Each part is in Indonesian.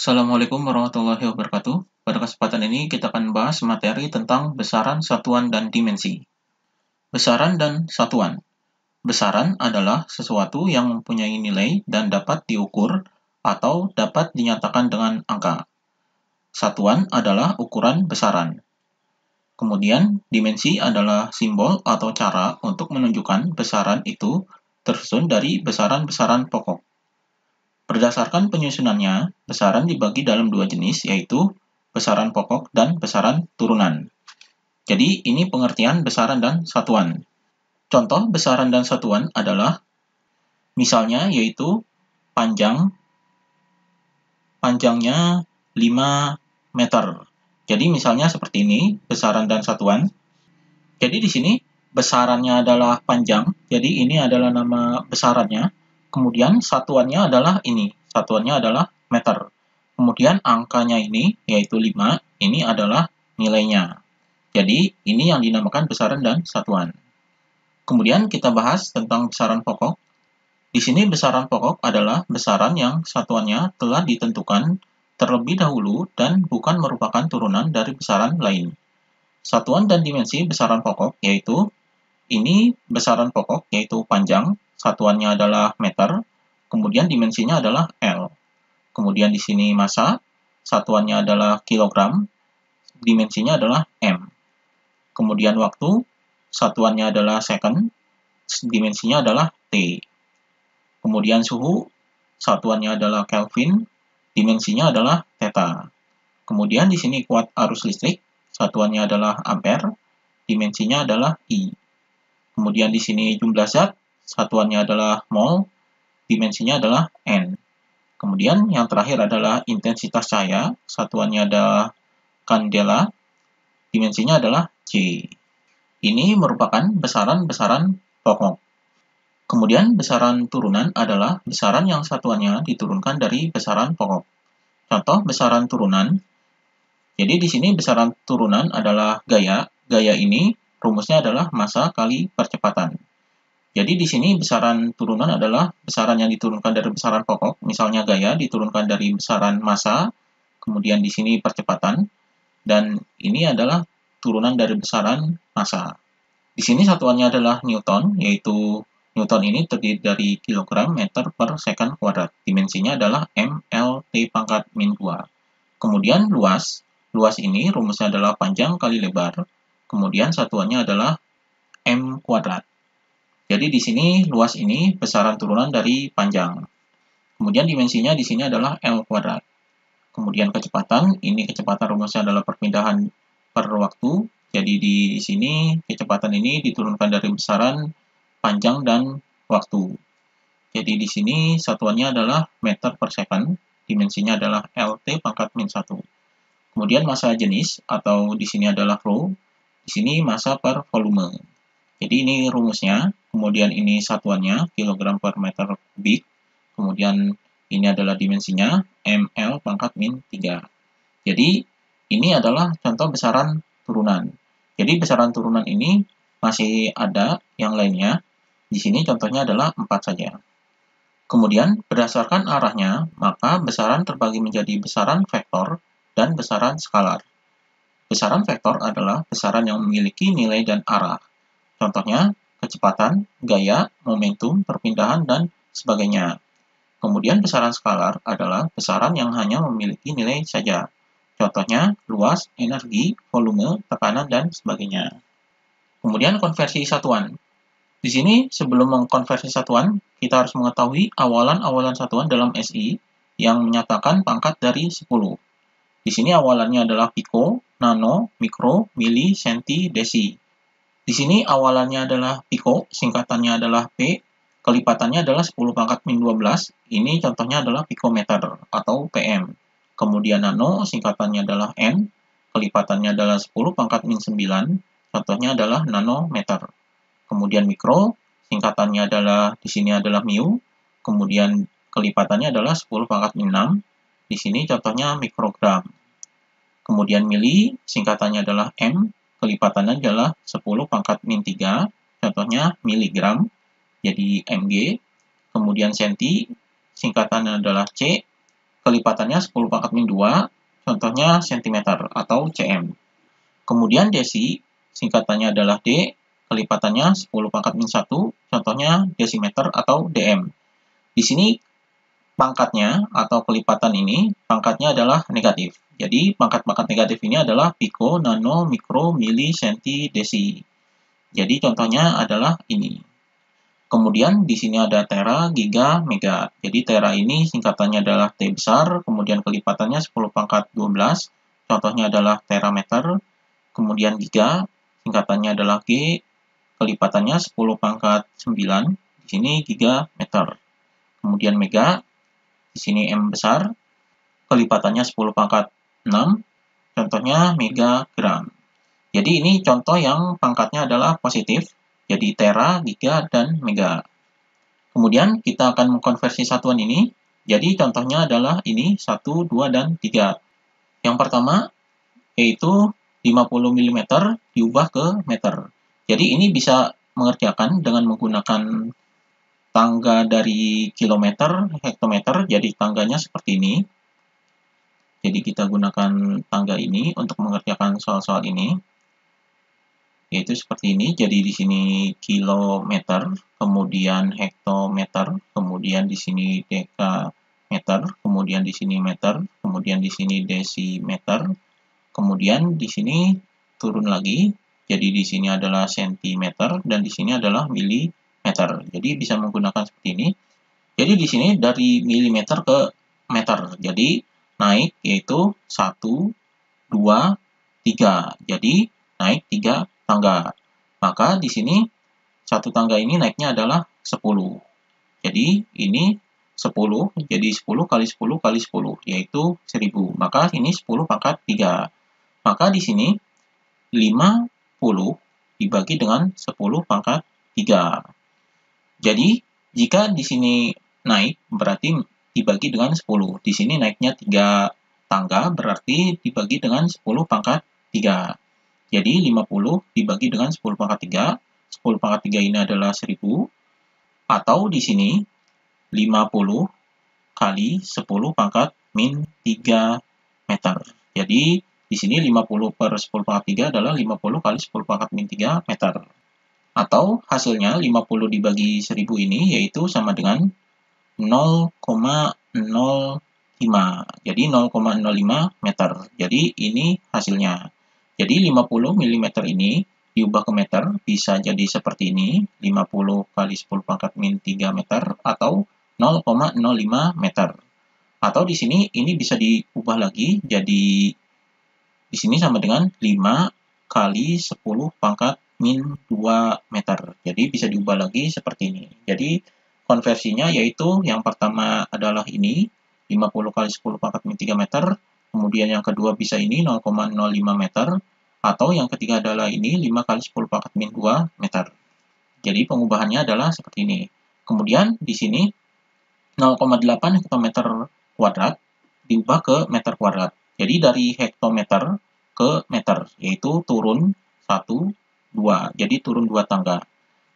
Assalamualaikum warahmatullahi wabarakatuh. Pada kesempatan ini kita akan bahas materi tentang besaran, satuan, dan dimensi. Besaran dan satuan. Besaran adalah sesuatu yang mempunyai nilai dan dapat diukur atau dapat dinyatakan dengan angka. Satuan adalah ukuran besaran. Kemudian, dimensi adalah simbol atau cara untuk menunjukkan besaran itu tersusun dari besaran-besaran pokok. Berdasarkan penyusunannya, besaran dibagi dalam dua jenis, yaitu besaran pokok dan besaran turunan. Jadi, ini pengertian besaran dan satuan. Contoh besaran dan satuan adalah, misalnya yaitu panjangnya 5 meter. Jadi, misalnya seperti ini, besaran dan satuan. Jadi, di sini besarannya adalah panjang, jadi ini adalah nama besarannya. Kemudian satuannya adalah ini, satuannya adalah meter. Kemudian angkanya ini, yaitu 5, ini adalah nilainya. Jadi ini yang dinamakan besaran dan satuan. Kemudian kita bahas tentang besaran pokok. Di sini besaran pokok adalah besaran yang satuannya telah ditentukan terlebih dahulu dan bukan merupakan turunan dari besaran lain. Satuan dan dimensi besaran pokok yaitu ini besaran pokok yaitu panjang, satuannya adalah meter, kemudian dimensinya adalah L. Kemudian di sini massa, satuannya adalah kilogram, dimensinya adalah M. Kemudian waktu, satuannya adalah second, dimensinya adalah T. Kemudian suhu, satuannya adalah Kelvin, dimensinya adalah theta. Kemudian di sini kuat arus listrik, satuannya adalah ampere, dimensinya adalah I. Kemudian di sini jumlah zat, satuannya adalah mol, dimensinya adalah N. Kemudian yang terakhir adalah intensitas cahaya, satuannya adalah kandela, dimensinya adalah J. Ini merupakan besaran-besaran pokok. Kemudian besaran turunan adalah besaran yang satuannya diturunkan dari besaran pokok. Contoh besaran turunan. Jadi di sini besaran turunan adalah gaya. Gaya ini rumusnya adalah massa kali percepatan. Jadi di sini besaran turunan adalah besaran yang diturunkan dari besaran pokok. Misalnya gaya diturunkan dari besaran massa, kemudian di sini percepatan, dan ini adalah turunan dari besaran massa. Di sini satuannya adalah Newton, yaitu Newton ini terdiri dari kilogram meter per second kuadrat. Dimensinya adalah MLT pangkat min 2. Kemudian luas. Luas ini rumusnya adalah panjang kali lebar. Kemudian satuannya adalah M kuadrat. Jadi di sini luas ini besaran turunan dari panjang. Kemudian dimensinya di sini adalah L kuadrat. Kemudian kecepatan, ini kecepatan rumusnya adalah perpindahan per waktu. Jadi di sini kecepatan ini diturunkan dari besaran panjang dan waktu. Jadi di sini satuannya adalah meter per second, dimensinya adalah LT pangkat min 1. Kemudian massa jenis atau di sini adalah flow, di sini massa per volume. Jadi ini rumusnya, kemudian ini satuannya kilogram per meter kubik, kemudian ini adalah dimensinya ml pangkat min 3. Jadi ini adalah contoh besaran turunan. Jadi besaran turunan ini masih ada yang lainnya. Di sini contohnya adalah 4 saja. Kemudian berdasarkan arahnya, maka besaran terbagi menjadi besaran vektor dan besaran skalar. Besaran vektor adalah besaran yang memiliki nilai dan arah. Contohnya, kecepatan, gaya, momentum, perpindahan, dan sebagainya. Kemudian besaran skalar adalah besaran yang hanya memiliki nilai saja. Contohnya, luas, energi, volume, tekanan, dan sebagainya. Kemudian konversi satuan. Di sini, sebelum mengkonversi satuan, kita harus mengetahui awalan-awalan satuan dalam SI yang menyatakan pangkat dari 10. Di sini awalannya adalah piko, nano, mikro, mili, senti, desi. Di sini awalannya adalah piko, singkatannya adalah P, kelipatannya adalah 10 pangkat min 12, ini contohnya adalah pikometer atau PM. Kemudian nano, singkatannya adalah N, kelipatannya adalah 10 pangkat min 9, contohnya adalah nanometer. Kemudian mikro, singkatannya adalah di sini adalah mu, kemudian kelipatannya adalah 10 pangkat min 6, di sini contohnya mikrogram. Kemudian mili, singkatannya adalah M, kelipatannya adalah 10 pangkat min 3, contohnya miligram, jadi mg. Kemudian senti, singkatannya adalah C, kelipatannya 10 pangkat min 2, contohnya cm atau cm. Kemudian desi, singkatannya adalah D, kelipatannya 10 pangkat min 1, contohnya desimeter atau dm. Di sini pangkatnya atau kelipatan ini, pangkatnya adalah negatif. Jadi pangkat-pangkat negatif ini adalah piko, nano, mikro, mili, senti, desi. Jadi contohnya adalah ini. Kemudian di sini ada tera, giga, mega. Jadi tera ini singkatannya adalah T besar, kemudian kelipatannya 10 pangkat 12, contohnya adalah terameter. Kemudian giga, singkatannya adalah G, kelipatannya 10 pangkat 9, di sini gigameter. Kemudian mega, di sini M besar, kelipatannya 10 pangkat 6, contohnya megagram. Jadi ini contoh yang pangkatnya adalah positif, jadi tera, giga, dan mega. Kemudian kita akan mengkonversi satuan ini, jadi contohnya adalah ini 1, 2, dan 3. Yang pertama, yaitu 50 mm diubah ke meter. Jadi ini bisa mengerjakan dengan menggunakan tangga dari kilometer, hektometer, jadi tangganya seperti ini. Jadi kita gunakan tangga ini untuk mengerjakan soal-soal ini. Yaitu seperti ini, jadi di sini kilometer, kemudian hektometer, kemudian di sini dekameter, kemudian di sini meter, kemudian di sini desimeter, kemudian di sini turun lagi, jadi di sini adalah sentimeter dan di sini adalah milimeter. Jadi bisa menggunakan seperti ini. Jadi di sini dari milimeter ke meter. Jadi naik yaitu 1, 2, 3. Jadi naik 3 tangga. Maka di sini satu tangga ini naiknya adalah 10. Jadi ini 10, jadi 10 kali 10 kali 10, yaitu 1000. Maka ini 10 pangkat 3. Maka di sini 50 dibagi dengan 10 pangkat 3. Jadi jika di sini naik berarti dibagi dengan 10. Di sini naiknya 3 tangga berarti dibagi dengan 10 pangkat 3. Jadi 50 dibagi dengan 10 pangkat 3. 10 pangkat 3 ini adalah 1000. Atau di sini 50 kali 10 pangkat min 3 meter. Jadi di sini 50 per 10 pangkat 3 adalah 50 kali 10 pangkat min 3 meter. Atau hasilnya 50 dibagi 1000 ini yaitu sama dengan 0,05. Jadi 0,05 meter. Jadi ini hasilnya. Jadi 50 mm ini diubah ke meter bisa jadi seperti ini, 50 kali 10 pangkat min 3 meter atau 0,05 meter. Atau di sini ini bisa diubah lagi jadi di sini sama dengan 5 kali 10 pangkat min 2 meter. Jadi bisa diubah lagi seperti ini. Jadi konversinya yaitu yang pertama adalah ini 50 kali 10 pangkat min 3 meter. Kemudian yang kedua bisa ini 0,05 meter. Atau yang ketiga adalah ini 5 kali 10 pangkat min 2 meter. Jadi pengubahannya adalah seperti ini. Kemudian di sini 0,8 hektometer kuadrat diubah ke meter kuadrat. Jadi dari hektometer ke meter, yaitu turun 1, 2. Jadi turun 2 tangga.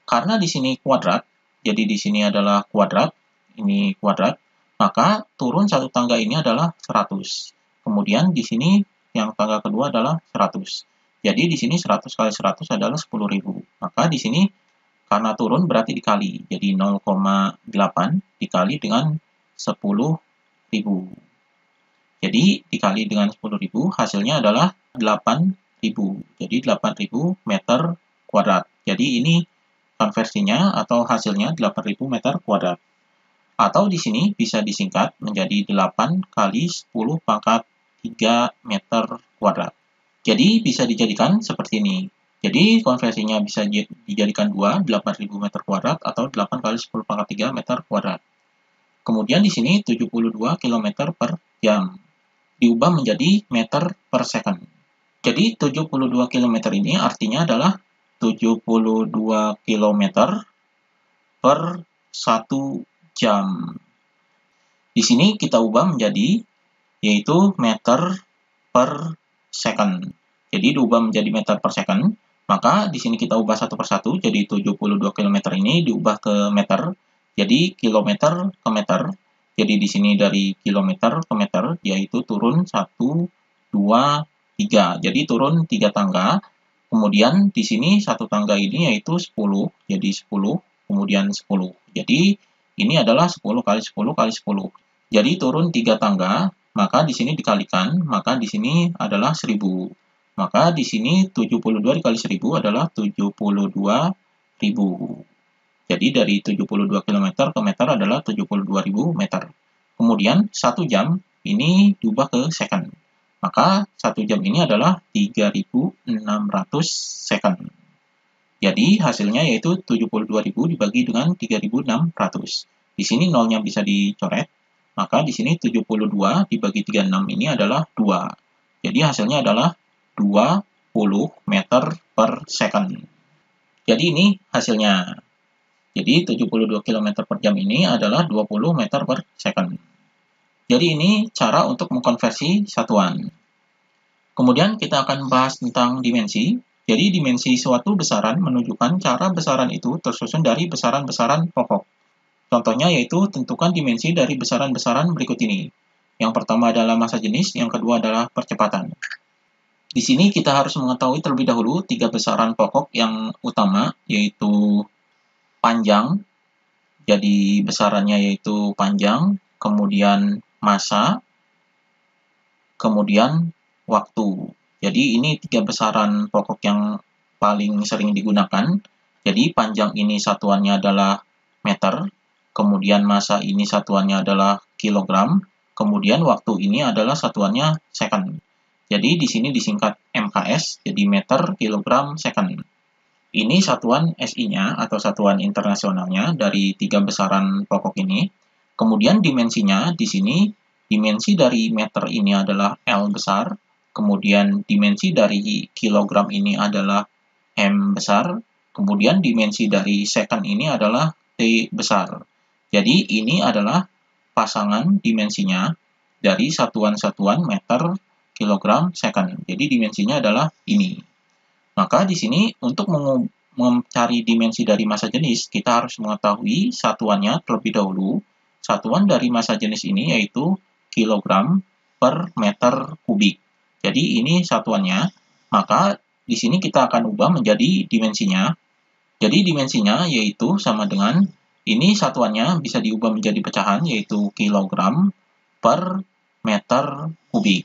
Karena di sini kuadrat, jadi di sini adalah kuadrat, ini kuadrat, maka turun satu tangga ini adalah 100. Kemudian di sini yang tangga kedua adalah 100. Jadi di sini 100 kali 100 adalah 10.000. Maka di sini karena turun berarti dikali. Jadi 0,8 dikali dengan 10.000. Jadi dikali dengan 10.000 hasilnya adalah 8.000. Jadi 8.000 meter kuadrat. Jadi ini konversinya atau hasilnya 8.000 meter kuadrat. Atau di sini bisa disingkat menjadi 8 kali 10 pangkat 3 meter kuadrat. Jadi bisa dijadikan seperti ini. Jadi konversinya bisa dijadikan 8.000 meter kuadrat atau 8 kali 10 pangkat 3 meter kuadrat. Kemudian di sini 72 km per jam. Diubah menjadi meter per second. Jadi 72 km ini artinya adalah 72 km per 1 jam. Di sini kita ubah menjadi yaitu meter per second. Jadi diubah menjadi meter per second. Maka di sini kita ubah satu persatu. Jadi 72 km ini diubah ke meter. Jadi kilometer ke meter. Jadi di sini dari kilometer ke meter, yaitu turun 1, 2, 3. Jadi turun 3 tangga. Kemudian di sini satu tangga ini yaitu 10, jadi 10, kemudian 10. Jadi ini adalah 10 kali 10 kali 10. Jadi turun 3 tangga, maka di sini dikalikan, maka di sini adalah 1000. Maka di sini 72 dikali 1000 adalah 72.000. Jadi dari 72 km ke meter adalah 72.000 meter. Kemudian 1 jam ini diubah ke second. Maka 1 jam ini adalah 3.600 second. Jadi hasilnya yaitu 72.000 dibagi dengan 3.600. Di sini nolnya bisa dicoret. Maka di sini 72 dibagi 36 ini adalah 2. Jadi hasilnya adalah 20 meter per second. Jadi ini hasilnya. Jadi 72 km per jam ini adalah 20 meter per second. Jadi ini cara untuk mengkonversi satuan. Kemudian kita akan bahas tentang dimensi. Jadi dimensi suatu besaran menunjukkan cara besaran itu tersusun dari besaran-besaran pokok. Contohnya yaitu tentukan dimensi dari besaran-besaran berikut ini. Yang pertama adalah massa jenis, yang kedua adalah percepatan. Di sini kita harus mengetahui terlebih dahulu 3 besaran pokok yang utama, yaitu panjang, jadi besarannya yaitu panjang, kemudian massa, kemudian waktu. Jadi ini 3 besaran pokok yang paling sering digunakan. Jadi panjang ini satuannya adalah meter, kemudian massa ini satuannya adalah kilogram, kemudian waktu ini adalah satuannya second. Jadi di sini disingkat MKS, jadi meter, kilogram, second. Ini satuan SI-nya atau satuan internasionalnya dari 3 besaran pokok ini. Kemudian dimensinya di sini, dimensi dari meter ini adalah L besar, kemudian dimensi dari kilogram ini adalah M besar, kemudian dimensi dari second ini adalah T besar. Jadi ini adalah pasangan dimensinya dari satuan-satuan meter, kilogram, second. Jadi dimensinya adalah ini. Maka di sini untuk mencari dimensi dari massa jenis, kita harus mengetahui satuannya terlebih dahulu. Satuan dari massa jenis ini yaitu kilogram per meter kubik. Jadi ini satuannya, maka di sini kita akan ubah menjadi dimensinya. Jadi dimensinya yaitu sama dengan, ini satuannya bisa diubah menjadi pecahan yaitu kilogram per meter kubik.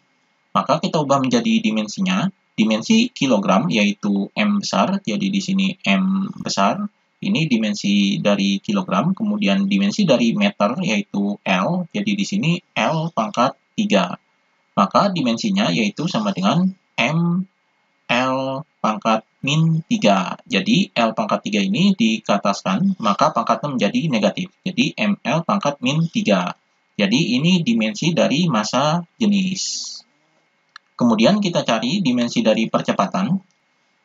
Maka kita ubah menjadi dimensinya. Dimensi kilogram yaitu M besar, jadi di sini M besar, ini dimensi dari kilogram, kemudian dimensi dari meter yaitu L, jadi di sini L pangkat 3. Maka dimensinya yaitu sama dengan M L pangkat min 3. Jadi L pangkat 3 ini dikataskan, maka pangkatnya menjadi negatif. Jadi ML pangkat min 3. Jadi ini dimensi dari massa jenis. Kemudian kita cari dimensi dari percepatan.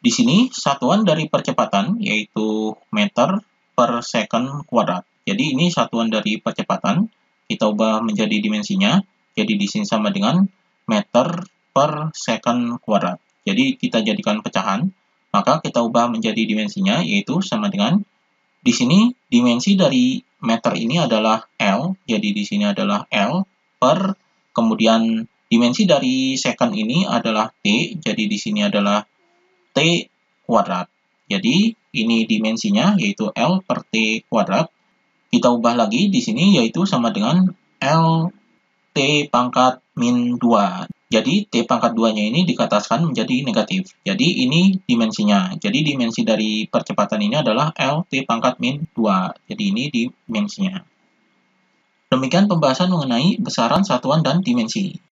Di sini satuan dari percepatan yaitu meter per second kuadrat. Jadi ini satuan dari percepatan. Kita ubah menjadi dimensinya. Jadi di sini sama dengan meter per second kuadrat. Jadi kita jadikan pecahan. Maka kita ubah menjadi dimensinya yaitu sama dengan, di sini dimensi dari meter ini adalah L. Jadi di sini adalah L per, kemudian dimensi dari second ini adalah T, jadi di sini adalah T kuadrat. Jadi ini dimensinya yaitu L per T kuadrat. Kita ubah lagi di sini yaitu sama dengan L T pangkat min 2. Jadi T pangkat 2-nya ini dikataskan menjadi negatif. Jadi ini dimensinya. Jadi dimensi dari percepatan ini adalah L T pangkat min 2. Jadi ini dimensinya. Demikian pembahasan mengenai besaran, satuan, dan dimensi.